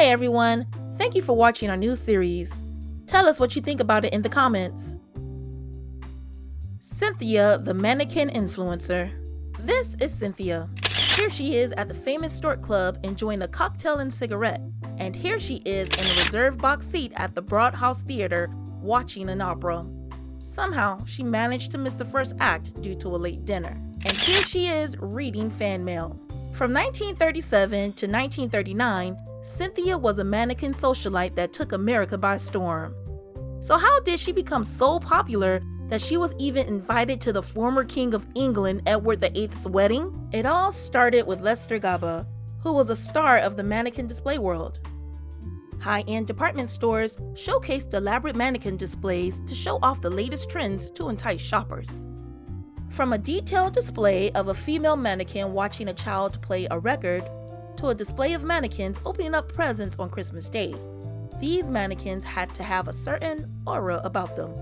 Hey everyone, thank you for watching our new series. Tell us what you think about it in the comments. Cynthia the Mannequin Influencer. This is Cynthia. Here she is at the famous Stork Club enjoying a cocktail and cigarette. And here she is in a reserved box seat at the Broadhouse Theater watching an opera. Somehow, she managed to miss the first act due to a late dinner. And here she is reading fan mail. From 1937 to 1939, Cynthia was a mannequin socialite that took America by storm. So how did she become so popular that she was even invited to the former King of England, Edward VIII's wedding? It all started with Lester Gaba, who was a star of the mannequin display world. High-end department stores showcased elaborate mannequin displays to show off the latest trends to entice shoppers. From a detailed display of a female mannequin watching a child play a record, to a display of mannequins opening up presents on Christmas Day, these mannequins had to have a certain aura about them.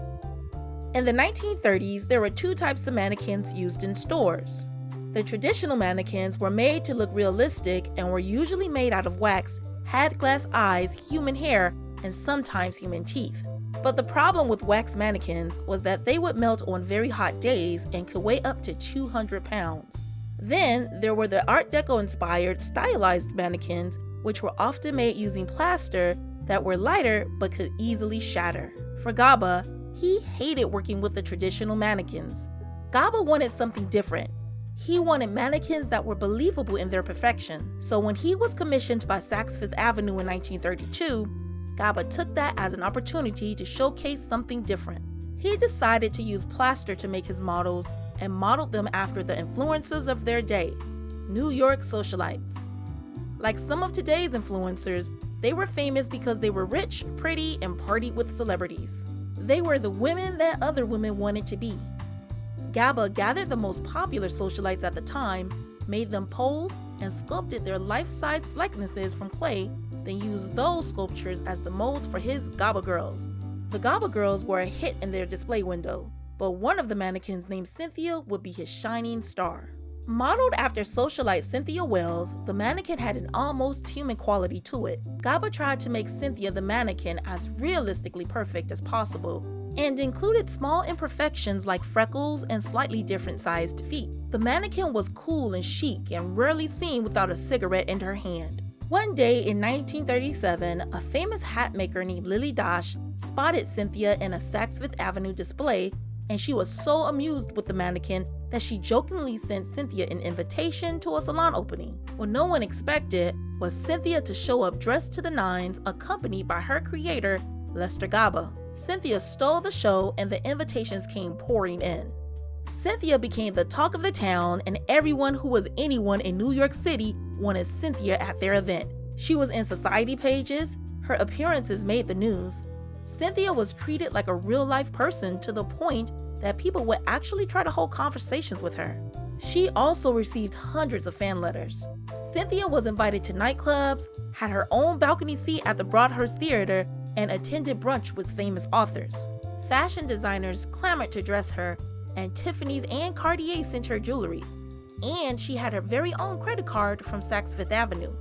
In the 1930s, there were two types of mannequins used in stores. The traditional mannequins were made to look realistic and were usually made out of wax, had glass eyes, human hair, and sometimes human teeth. But the problem with wax mannequins was that they would melt on very hot days and could weigh up to 200 pounds. Then there were the Art Deco-inspired stylized mannequins, which were often made using plaster that were lighter but could easily shatter. For Gaba, he hated working with the traditional mannequins. Gaba wanted something different. He wanted mannequins that were believable in their perfection. So when he was commissioned by Saks Fifth Avenue in 1932, Gaba took that as an opportunity to showcase something different. He decided to use plaster to make his models and modeled them after the influencers of their day, New York socialites. Like some of today's influencers, they were famous because they were rich, pretty, and partied with celebrities. They were the women that other women wanted to be. Gaba gathered the most popular socialites at the time, made them pose, and sculpted their life-size likenesses from clay, then used those sculptures as the molds for his Gaba girls. The Gaba girls were a hit in their display window, but one of the mannequins named Cynthia would be his shining star. Modeled after socialite Cynthia Wells, the mannequin had an almost human quality to it. Gaba tried to make Cynthia the mannequin as realistically perfect as possible, and included small imperfections like freckles and slightly different sized feet. The mannequin was cool and chic and rarely seen without a cigarette in her hand. One day in 1937, a famous hat maker named Lily Dash spotted Cynthia in a Saks Fifth Avenue display, and she was so amused with the mannequin that she jokingly sent Cynthia an invitation to a salon opening. What no one expected was Cynthia to show up dressed to the nines, accompanied by her creator, Lester Gaba. Cynthia stole the show and the invitations came pouring in. Cynthia became the talk of the town, and everyone who was anyone in New York City wanted Cynthia at their event. She was in society pages, her appearances made the news. Cynthia was treated like a real-life person to the point that people would actually try to hold conversations with her. She also received hundreds of fan letters. Cynthia was invited to nightclubs, had her own balcony seat at the Broadhouse Theater, and attended brunch with famous authors. Fashion designers clamored to dress her, and Tiffany's and Cartier sent her jewelry. And she had her very own credit card from Saks Fifth Avenue.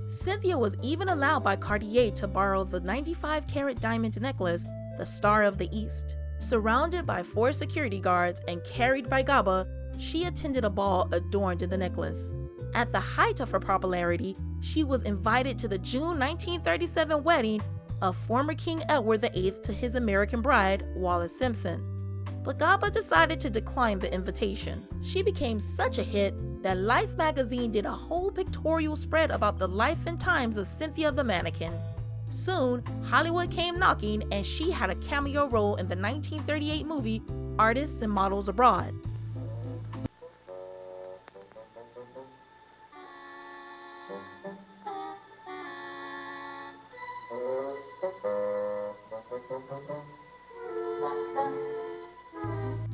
Cynthia was even allowed by Cartier to borrow the 95-carat diamond necklace, the Star of the East. Surrounded by 4 security guards and carried by Gaba, she attended a ball adorned in the necklace. At the height of her popularity, she was invited to the June 1937 wedding of former King Edward VIII to his American bride, Wallis Simpson. But Gaba decided to decline the invitation. She became such a hit that Life magazine did a whole pictorial spread about the life and times of Cynthia the Mannequin. Soon, Hollywood came knocking, and she had a cameo role in the 1938 movie Artists and Models Abroad.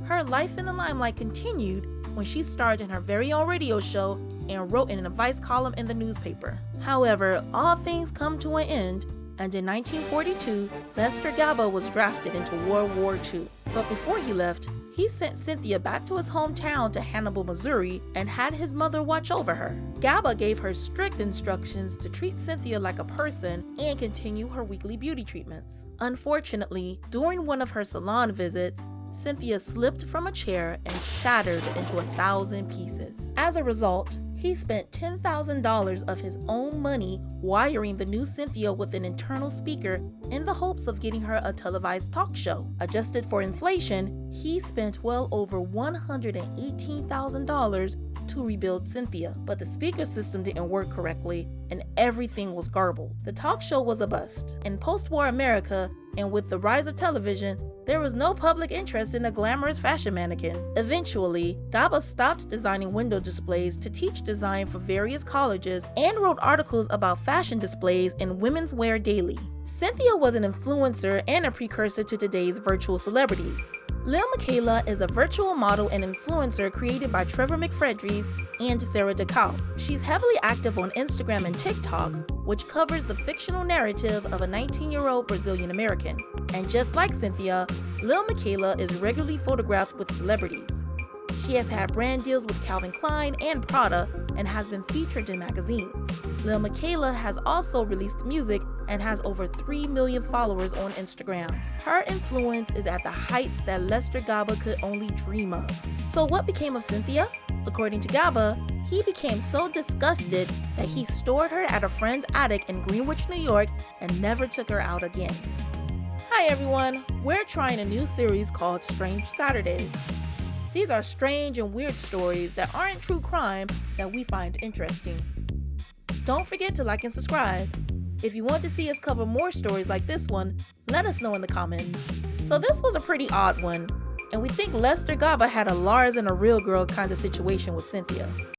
Her life in the limelight continued when she starred in her very own radio show and wrote in an advice column in the newspaper. However, all things come to an end, and in 1942, Lester Gaba was drafted into World War II. But before he left, he sent Cynthia back to his hometown to Hannibal, Missouri, and had his mother watch over her. Gaba gave her strict instructions to treat Cynthia like a person and continue her weekly beauty treatments. Unfortunately, during one of her salon visits, Cynthia slipped from a chair and shattered into 1,000 pieces. As a result, he spent $10,000 of his own money wiring the new Cynthia with an internal speaker in the hopes of getting her a televised talk show. Adjusted for inflation, he spent well over $118,000 to rebuild Cynthia, but the speaker system didn't work correctly and everything was garbled. The talk show was a bust. In post-war America, and with the rise of television, there was no public interest in a glamorous fashion mannequin. Eventually, Gaba stopped designing window displays to teach design for various colleges and wrote articles about fashion displays in Women's Wear Daily. Cynthia was an influencer and a precursor to today's virtual celebrities. Lil Miquela is a virtual model and influencer created by Trevor McFredries and Sarah DeCal. She's heavily active on Instagram and TikTok, which covers the fictional narrative of a 19-year-old Brazilian American. And just like Cynthia, Lil Miquela is regularly photographed with celebrities. She has had brand deals with Calvin Klein and Prada and has been featured in magazines. Lil Miquela has also released music and has over 3 million followers on Instagram. Her influence is at the heights that Lester Gaba could only dream of. So what became of Cynthia? According to Gaba, he became so disgusted that he stored her at a friend's attic in Greenwich, New York, and never took her out again. Hi everyone, we're trying a new series called Strange Saturdays. These are strange and weird stories that aren't true crime that we find interesting. Don't forget to like and subscribe. If you want to see us cover more stories like this one, let us know in the comments. So this was a pretty odd one, and we think Lester Gaba had a Lars and a real girl kind of situation with Cynthia.